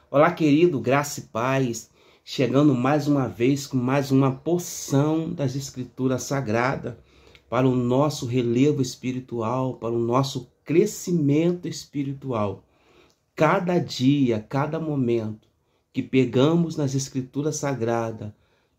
Olá, querido, graça e paz, chegando mais uma vez com mais uma porção das Escrituras Sagradas para o nosso relevo espiritual, para o nosso crescimento espiritual. Cada dia, cada momento que pegamos nas Escrituras Sagradas,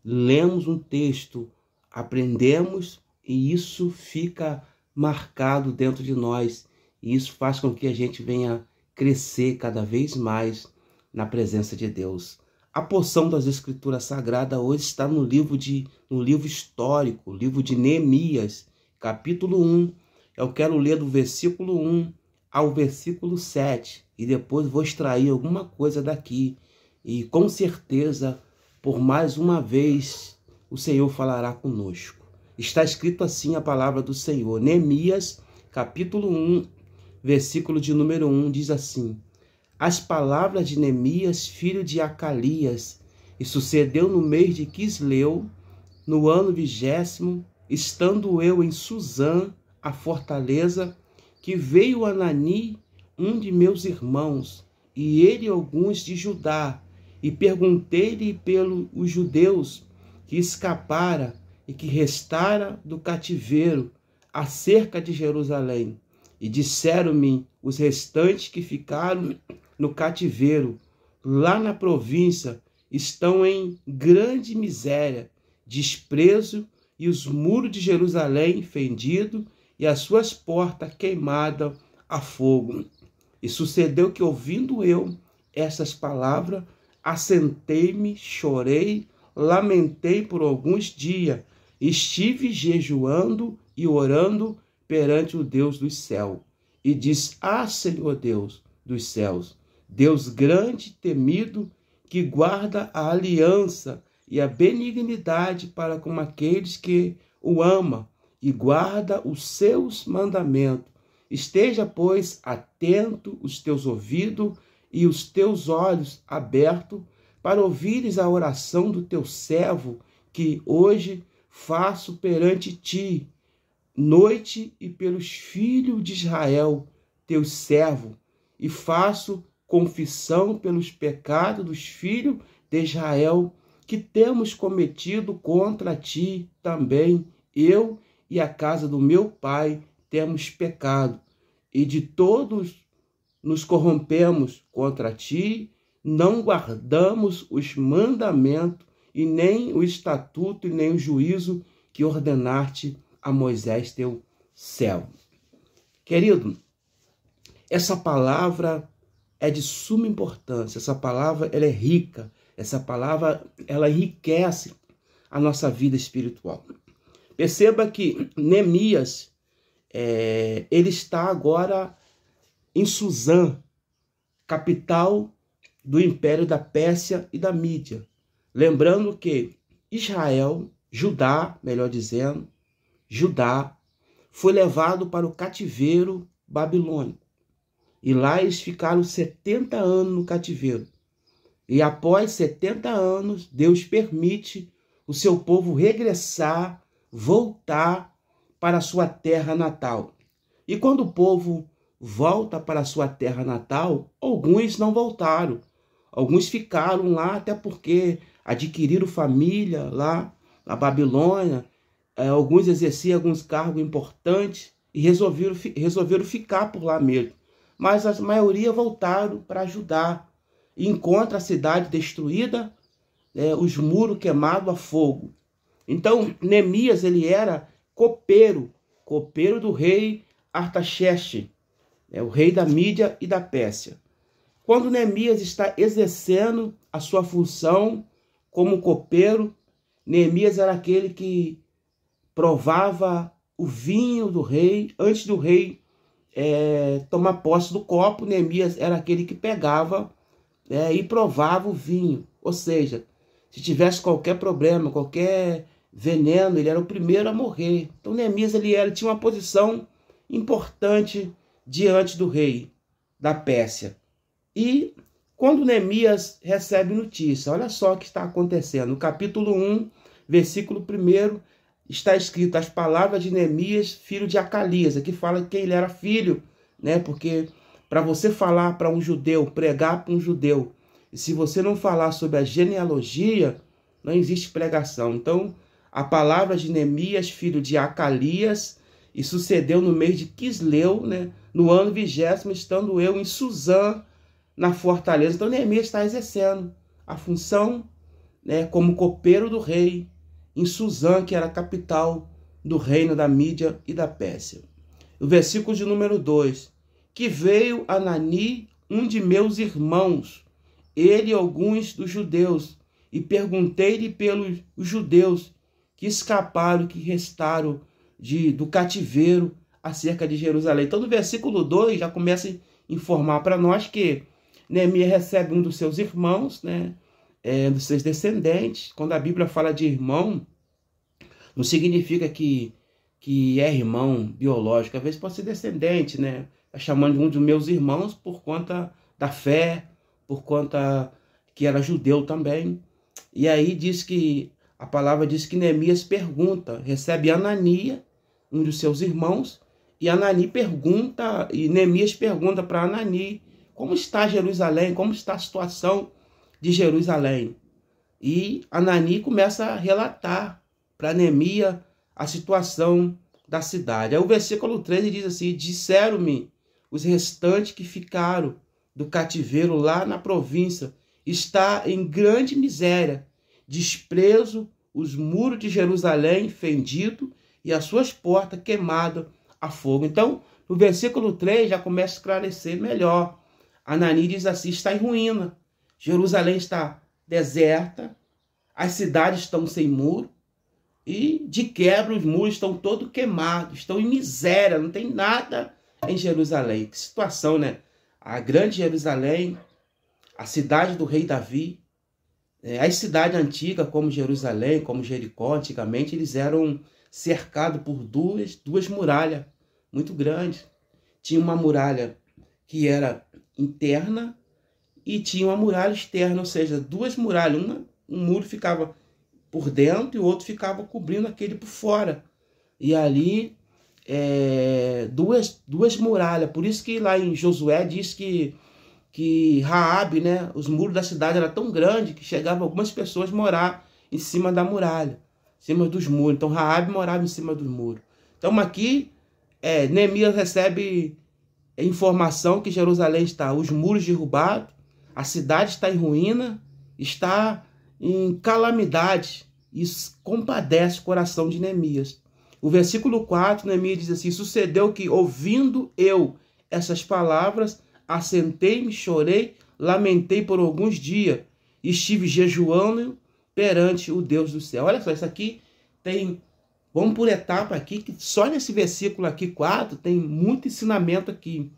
lemos um texto, aprendemos e isso fica marcado dentro de nós. E isso faz com que a gente venha crescer cada vez mais na presença de Deus. A porção das Escrituras Sagradas hoje está no livro histórico, livro de Neemias, capítulo 1. Eu quero ler do versículo 1 ao versículo 7 e depois vou extrair alguma coisa daqui. E com certeza, por mais uma vez, o Senhor falará conosco. Está escrito assim a palavra do Senhor. Neemias, capítulo 1, versículo de número 1, diz assim: As palavras de Neemias, filho de Acalias, e sucedeu no mês de Quisleu, no ano 20º, estando eu em Suzã, a fortaleza, que veio Anani, um de meus irmãos, e ele alguns de Judá, e perguntei-lhe pelos judeus que escapara e que restara do cativeiro acerca de Jerusalém. E disseram-me os restantes que ficaram no cativeiro, lá na província, estão em grande miséria, desprezo, e os muros de Jerusalém fendidos, e as suas portas queimadas a fogo. E sucedeu que, ouvindo eu essas palavras, assentei-me, chorei, lamentei por alguns dias, estive jejuando e orando perante o Deus dos céus. E disse: Senhor Deus dos céus, Deus grande e temido, que guarda a aliança e a benignidade para com aqueles que o amam e guarda os seus mandamentos. Esteja, pois, atento os teus ouvidos e os teus olhos abertos para ouvires a oração do teu servo, que hoje faço perante ti, noite, e pelos filhos de Israel, teus servos, e faço confissão pelos pecados dos filhos de Israel, que temos cometido contra ti também. Eu e a casa do meu pai temos pecado, e de todos nos corrompemos contra ti, não guardamos os mandamentos, e nem o estatuto, e nem o juízo que ordenaste a Moisés, teu servo. Querido, essa palavra é de suma importância, essa palavra ela é rica, essa palavra ela enriquece a nossa vida espiritual. Perceba que Neemias, ele está agora em Suzã, capital do Império da Pérsia e da Mídia. Lembrando que Israel, Judá, melhor dizendo, Judá, foi levado para o cativeiro babilônico. E lá eles ficaram 70 anos no cativeiro. E após 70 anos, Deus permite o seu povo regressar, voltar para a sua terra natal. E quando o povo volta para a sua terra natal, alguns não voltaram. Alguns ficaram lá até porque adquiriram família lá na Babilônia. Alguns exerciam alguns cargos importantes e resolveram ficar por lá mesmo. Mas a maioria voltaram para Judá e encontra a cidade destruída, os muros queimados a fogo. Então, Neemias, ele era copeiro do rei Artaxerxes, o rei da Mídia e da Pérsia. Quando Neemias está exercendo a sua função como copeiro, Neemias era aquele que provava o vinho do rei. Antes do rei tomar posse do copo, Neemias era aquele que pegava e provava o vinho. Ou seja, se tivesse qualquer problema, qualquer veneno, ele era o primeiro a morrer. Então Neemias tinha uma posição importante diante do rei da Pérsia. E quando Neemias recebe notícia, olha só o que está acontecendo. No capítulo 1, versículo 1, está escrito as palavras de Neemias, filho de Acalias. Aqui fala que ele era filho, porque para você falar para um judeu, pregar para um judeu, E se você não falar sobre a genealogia, não existe pregação. Então, a palavra de Neemias, filho de Acalias, e sucedeu no mês de Quisleu, né, no ano 20º, estando eu em Suzã, na fortaleza. Então, Neemias está exercendo a função, né, como copeiro do rei, em Suzã, que era a capital do reino da Mídia e da Pérsia. O versículo de número 2. Que veio Anani, um de meus irmãos, ele e alguns dos judeus, e perguntei-lhe pelos judeus que escaparam, que restaram do cativeiro acerca de Jerusalém. Então, no versículo 2, já começa a informar para nós que Neemias recebe um dos seus irmãos, né, dos seus descendentes. Quando a Bíblia fala de irmão, não significa que é irmão biológico. Às vezes pode ser descendente, né? Está chamando de um dos meus irmãos por conta da fé, por conta que era judeu também. E aí diz que, a palavra diz que Neemias pergunta, recebe Anania, um dos seus irmãos, e Neemias pergunta para Anani, como está Jerusalém, como está a situação de Jerusalém. E Anani começa a relatar para Neemias a situação da cidade. Aí o versículo 13 diz assim: disseram-me os restantes que ficaram do cativeiro lá na província, está em grande miséria, desprezo, os muros de Jerusalém fendido e as suas portas queimadas a fogo. Então, no versículo 3 já começa a esclarecer melhor. Anani diz assim: está em ruína, Jerusalém está deserta, as cidades estão sem muro, e de quebra os muros estão todos queimados, estão em miséria, não tem nada em Jerusalém. Que situação, né? A grande Jerusalém, a cidade do rei Davi, as cidades antigas como Jerusalém, como Jericó, antigamente eles eram cercados por duas muralhas muito grandes. Tinha uma muralha que era interna e tinha uma muralha externa, ou seja, duas muralhas. Um muro ficava por dentro e o outro ficava cobrindo aquele por fora. E ali, duas muralhas. Por isso que lá em Josué diz que Raabe, né, os muros da cidade eram tão grandes que chegavam algumas pessoas morar em cima da muralha, em cima dos muros. Então Raabe morava em cima dos muros. Então aqui, Neemias recebe informação que Jerusalém está, os muros derrubados, a cidade está em ruína, está em calamidade. Isso compadece o coração de Neemias. O versículo 4, Neemias diz assim: sucedeu que, ouvindo eu essas palavras, assentei-me, chorei, lamentei por alguns dias, estive jejuando perante o Deus do céu. Olha só, isso aqui tem, vamos por etapa aqui, que só nesse versículo aqui 4 tem muito ensinamento aqui.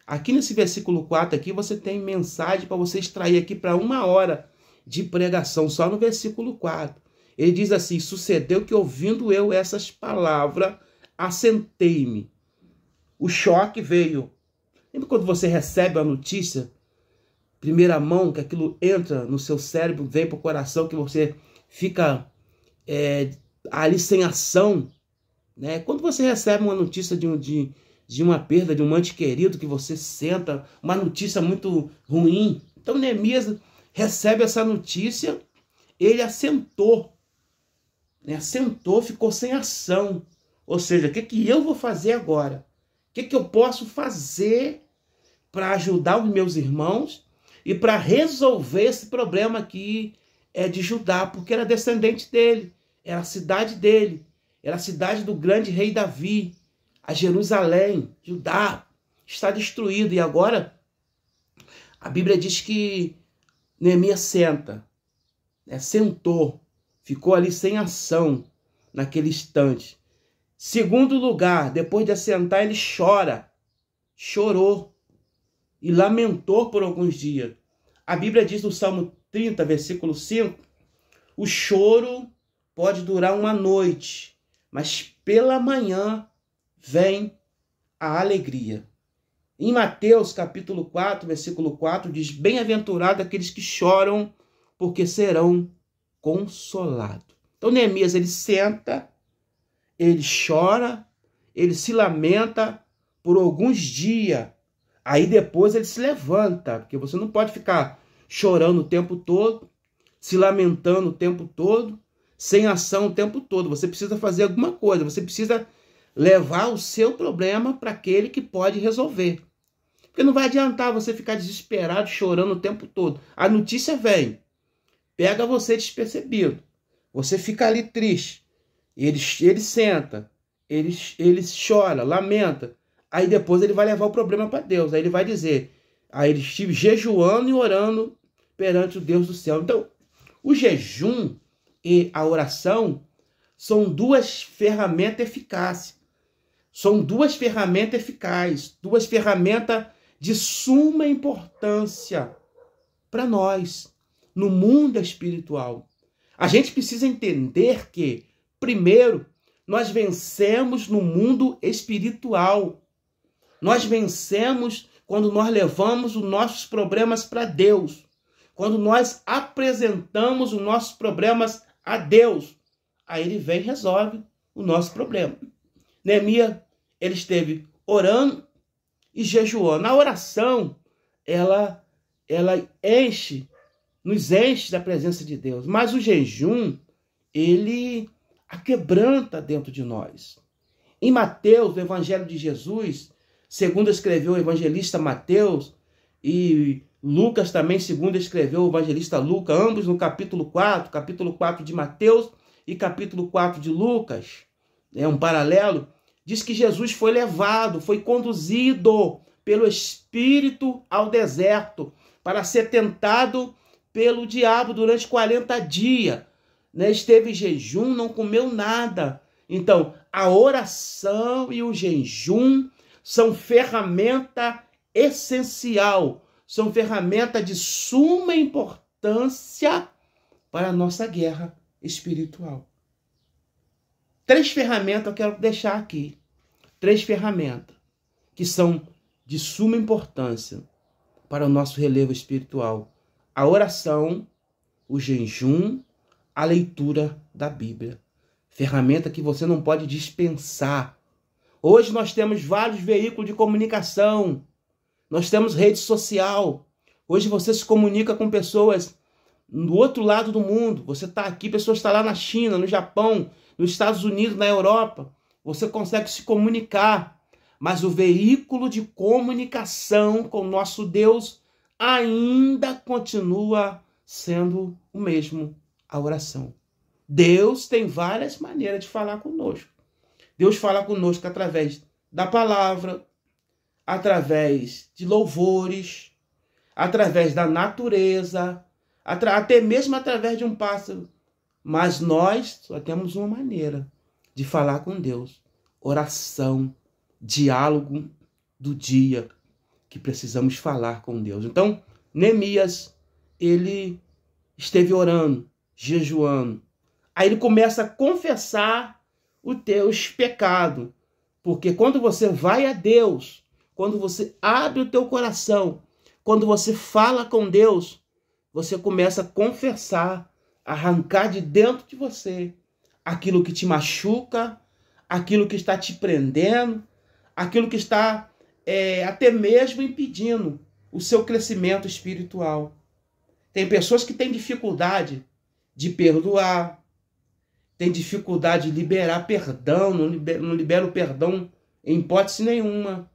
Aqui nesse versículo 4 aqui você tem mensagem para você extrair aqui para 1 hora de pregação, só no versículo 4. Ele diz assim: sucedeu que, ouvindo eu essas palavras, assentei-me. O choque veio. Lembra quando você recebe a notícia, primeira mão, que aquilo entra no seu cérebro, vem para o coração, que você fica ali sem ação, né? Quando você recebe uma notícia de uma perda de um ente querido, que você senta, uma notícia muito ruim. Então Neemias recebe essa notícia, ele assentou, né? Assentou, ficou sem ação. Ou seja, o que eu vou fazer agora? O que eu posso fazer para ajudar os meus irmãos e para resolver esse problema aqui de Judá? Porque era descendente dele, era a cidade dele, era a cidade do grande rei Davi. A Jerusalém, Judá, está destruído. E agora, a Bíblia diz que Neemias sentou, ficou ali sem ação naquele instante. Segundo lugar, depois de assentar, ele chorou e lamentou por alguns dias. A Bíblia diz no Salmo 30, versículo 5, o choro pode durar uma noite, mas pela manhã vem a alegria. Em Mateus capítulo 4, versículo 4, diz: bem-aventurado aqueles que choram, porque serão consolados. Então Neemias, ele senta, ele chora, ele se lamenta por alguns dias. Aí depois ele se levanta, porque você não pode ficar chorando o tempo todo, se lamentando o tempo todo, sem ação o tempo todo. Você precisa fazer alguma coisa, você precisa levar o seu problema para aquele que pode resolver. Porque não vai adiantar você ficar desesperado, chorando o tempo todo. A notícia vem, pega você despercebido, você fica ali triste, ele senta, ele chora, lamenta, aí depois ele vai levar o problema para Deus, aí ele vai dizer, aí ele estive jejuando e orando perante o Deus do céu. Então, o jejum e a oração são duas ferramentas eficazes, são duas ferramentas eficazes, duas ferramentas de suma importância para nós, no mundo espiritual. A gente precisa entender que, primeiro, nós vencemos no mundo espiritual. Nós vencemos quando nós levamos os nossos problemas para Deus. Quando nós apresentamos os nossos problemas a Deus. Aí ele vem e resolve o nosso problema. Neemias, ele esteve orando e jejuando. A oração, ela nos enche da presença de Deus. Mas o jejum, ele a quebranta dentro de nós. Em Mateus, no Evangelho de Jesus, segundo escreveu o evangelista Mateus, e Lucas também, segundo escreveu o evangelista Lucas, ambos no capítulo 4 de Mateus e capítulo 4 de Lucas, é um paralelo, diz que Jesus foi levado, foi conduzido pelo Espírito ao deserto para ser tentado pelo diabo durante 40 dias. Esteve em jejum, não comeu nada. Então, a oração e o jejum são ferramenta essencial, são ferramenta de suma importância para a nossa guerra espiritual. 3 ferramentas eu quero deixar aqui. 3 ferramentas que são de suma importância para o nosso relevo espiritual. A oração, o jejum, a leitura da Bíblia. Ferramenta que você não pode dispensar. Hoje nós temos vários veículos de comunicação. Nós temos rede social. Hoje você se comunica com pessoas do outro lado do mundo. Você está aqui, pessoas estão lá na China, no Japão, nos Estados Unidos, na Europa. Você consegue se comunicar. Mas o veículo de comunicação com o nosso Deus ainda continua sendo o mesmo, a oração. Deus tem várias maneiras de falar conosco. Deus fala conosco através da palavra, através de louvores, através da natureza, até mesmo através de um pássaro. Mas nós só temos uma maneira de falar com Deus. Oração, diálogo do dia que precisamos falar com Deus. Então, Neemias, ele esteve orando, jejuando. Aí ele começa a confessar os teus pecados. Porque quando você vai a Deus, quando você abre o teu coração, quando você fala com Deus, você começa a confessar, arrancar de dentro de você aquilo que te machuca, aquilo que está te prendendo, aquilo que está até mesmo impedindo o seu crescimento espiritual. Tem pessoas que têm dificuldade de perdoar, tem dificuldade de liberar perdão, não libera o perdão em hipótese nenhuma.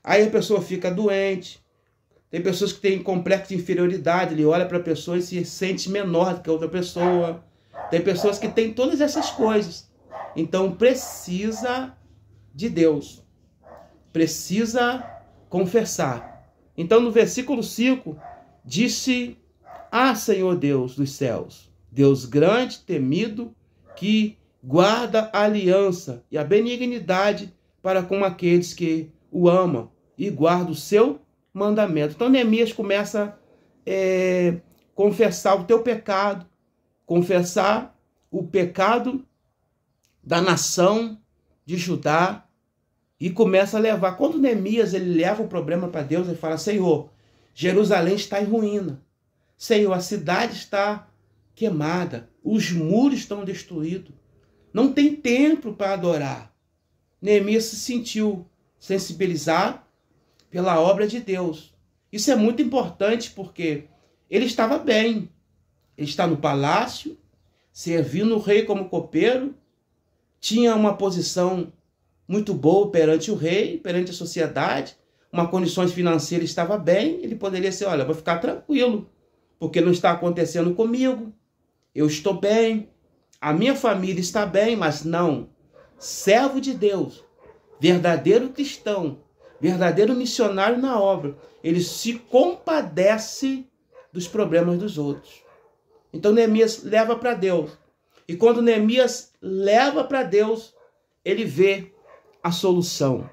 Aí a pessoa fica doente. Tem pessoas que têm complexo de inferioridade, ele olha para a pessoa e se sente menor do que a outra pessoa. Tem pessoas que têm todas essas coisas. Então precisa de Deus. Precisa confessar. Então no versículo 5, disse: Ah, Senhor Deus dos céus, Deus grande, temido, que guarda a aliança e a benignidade para com aqueles que o amam e guarda o seu mandamento. Então Neemias começa a confessar o teu pecado, confessar o pecado da nação de Judá e começa a levar. Quando Neemias ele leva o problema para Deus, ele fala: Senhor, Jerusalém está em ruína. Senhor, a cidade está queimada, os muros estão destruídos, não tem templo para adorar. Neemias se sentiu sensibilizado pela obra de Deus. Isso é muito importante porque ele estava bem. Ele está no palácio, servindo o rei como copeiro, tinha uma posição muito boa perante o rei, perante a sociedade, uma condições financeiras estava bem, ele poderia ser, olha, vou ficar tranquilo, porque não está acontecendo comigo, eu estou bem, a minha família está bem, mas não. Servo de Deus, verdadeiro cristão, verdadeiro missionário na obra, ele se compadece dos problemas dos outros. Então Neemias leva para Deus. E quando Neemias leva para Deus, ele vê a solução.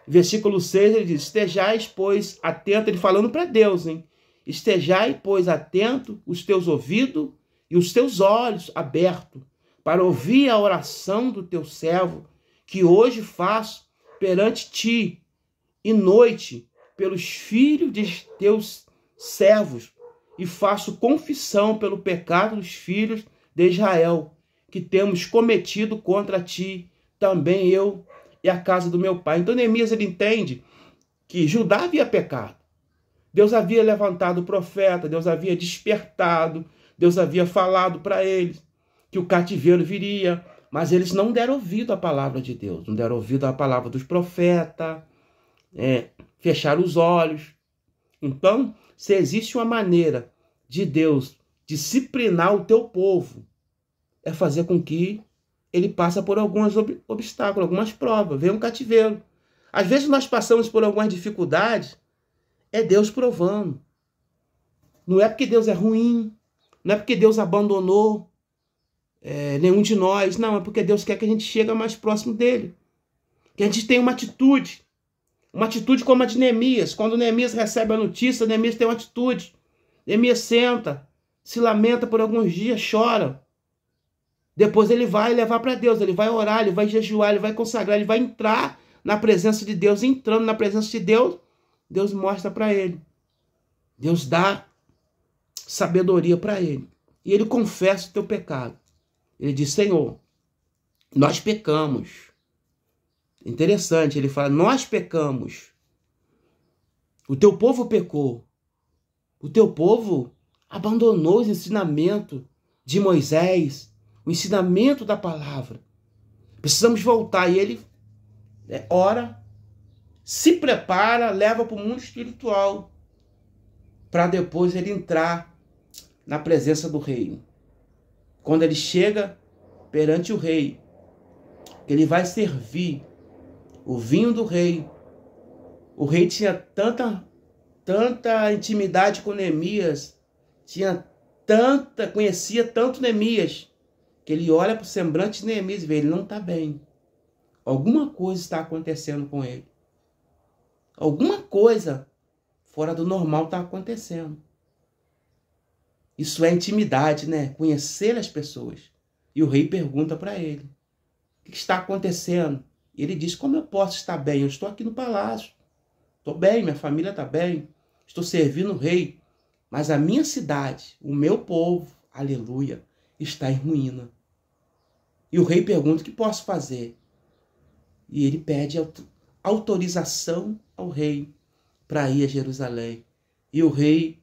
Versículo 6, ele diz, estejais, pois, atento, ele falando para Deus, hein? Estejai, pois, atento os teus ouvidos e os teus olhos abertos, para ouvir a oração do teu servo, que hoje faço perante ti, e noite, pelos filhos de teus servos, e faço confissão pelo pecado dos filhos de Israel, que temos cometido contra ti, também eu e a casa do meu pai. Então Neemias, ele entende que Judá havia pecado. Deus havia levantado o profeta, Deus havia despertado, Deus havia falado para eles que o cativeiro viria, mas eles não deram ouvido à palavra de Deus, não deram ouvido à palavra dos profetas, fecharam os olhos. Então, se existe uma maneira de Deus disciplinar o teu povo, é fazer com que ele passe por alguns obstáculos, algumas provas, vem um cativeiro. Às vezes nós passamos por algumas dificuldades, é Deus provando. Não é porque Deus é ruim, não é porque Deus abandonou nenhum de nós, não, é porque Deus quer que a gente chegue mais próximo dele, que a gente tenha uma atitude como a de Neemias. Quando Neemias recebe a notícia, Neemias tem uma atitude. Neemias senta, se lamenta por alguns dias, chora. Depois ele vai levar para Deus, ele vai orar, ele vai jejuar, ele vai consagrar, ele vai entrar na presença de Deus. Entrando na presença de Deus, Deus mostra para ele. Deus dá sabedoria para ele. E ele confessa o teu pecado. Ele diz, Senhor, nós pecamos. Interessante, ele fala, nós pecamos. O teu povo pecou. O teu povo abandonou os ensinamentos de Moisés, o ensinamento da palavra. Precisamos voltar. E ele ora, se prepara, leva para o mundo espiritual, para depois ele entrar na presença do rei. Quando ele chega perante o rei, ele vai servir o vinho do rei. O rei tinha tanta intimidade com Neemias, conhecia tanto Neemias, que ele olha para o semblante de Neemias e vê, ele não está bem. Alguma coisa está acontecendo com ele. Alguma coisa fora do normal está acontecendo. Isso é intimidade, né? Conhecer as pessoas. E o rei pergunta para ele, o que está acontecendo? E ele diz, como eu posso estar bem? Eu estou aqui no palácio. Estou bem, minha família está bem. Estou servindo o rei. Mas a minha cidade, o meu povo, aleluia, está em ruína. E o rei pergunta, o que posso fazer? E ele pede autorização ao rei para ir a Jerusalém. E o rei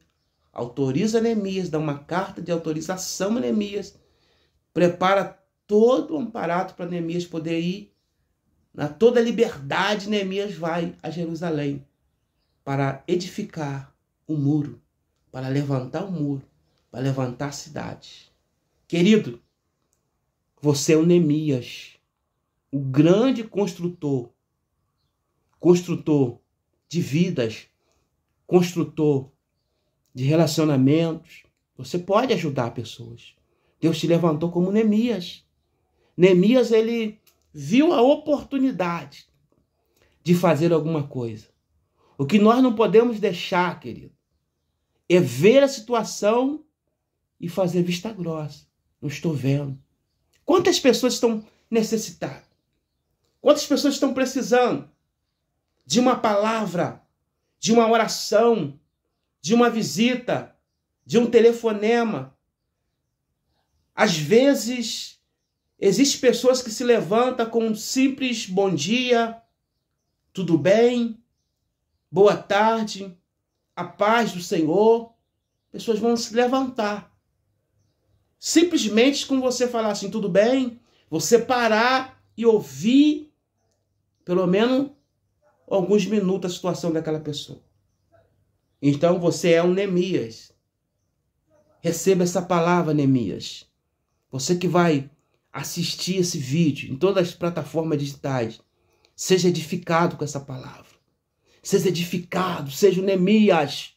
autoriza Neemias, dá uma carta de autorização a Neemias, prepara todo o amparato para Neemias poder ir. Na toda a liberdade, Neemias vai a Jerusalém para edificar o muro, para levantar o muro, para levantar a cidade. Querido, você é o Neemias, o grande construtor de vidas, construtor de relacionamentos. Você pode ajudar pessoas. Deus te levantou como Neemias. Neemias, ele viu a oportunidade de fazer alguma coisa. O que nós não podemos deixar, querido, é ver a situação e fazer vista grossa. Não estou vendo. Quantas pessoas estão necessitadas? Quantas pessoas estão precisando de uma palavra, de uma oração, de uma visita, de um telefonema? Às vezes, existem pessoas que se levantam com um simples bom dia, tudo bem, boa tarde, a paz do Senhor, pessoas vão se levantar. Simplesmente com você falar assim, tudo bem, você parar e ouvir pelo menos alguns minutos a situação daquela pessoa. Então você é um Neemias. Receba essa palavra, Neemias. Você que vai assistir esse vídeo em todas as plataformas digitais, seja edificado com essa palavra. Seja edificado, seja o Neemias.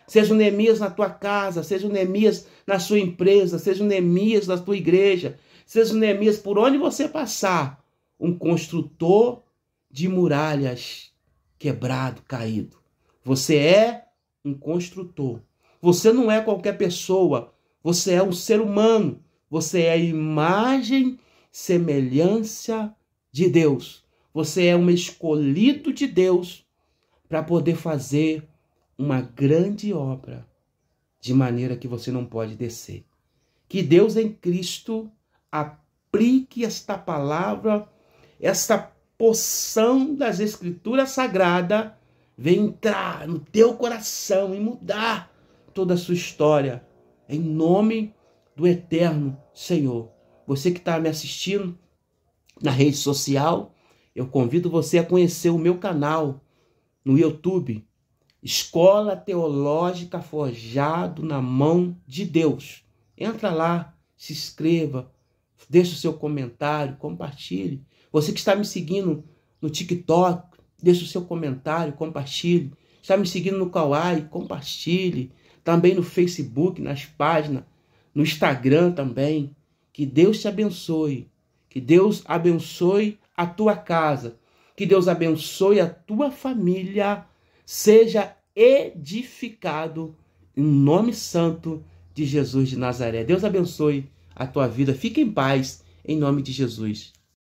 Seja o Neemias na tua casa, seja o Neemias na sua empresa, seja o Neemias na tua igreja, seja o Neemias por onde você passar, um construtor de muralhas quebrado, caído. Você é um construtor. Você não é qualquer pessoa, você é um ser humano. Você é a imagem, semelhança de Deus. Você é um escolhido de Deus para poder fazer uma grande obra, de maneira que você não pode descer. Que Deus em Cristo aplique esta palavra, esta porção das Escrituras Sagradas, venha entrar no teu coração e mudar toda a sua história, em nome do eterno Senhor. Você que está me assistindo na rede social, eu convido você a conhecer o meu canal no YouTube, Escola Teológica Forjado na Mão de Deus. Entra lá, se inscreva, deixa o seu comentário, compartilhe. Você que está me seguindo no TikTok, deixa o seu comentário, compartilhe. Está me seguindo no Kawaii, compartilhe. Também no Facebook, nas páginas, no Instagram também. Que Deus te abençoe. Que Deus abençoe a tua casa. Que Deus abençoe a tua família. Seja edificado em nome santo de Jesus de Nazaré. Deus abençoe a tua vida. Fique em paz em nome de Jesus.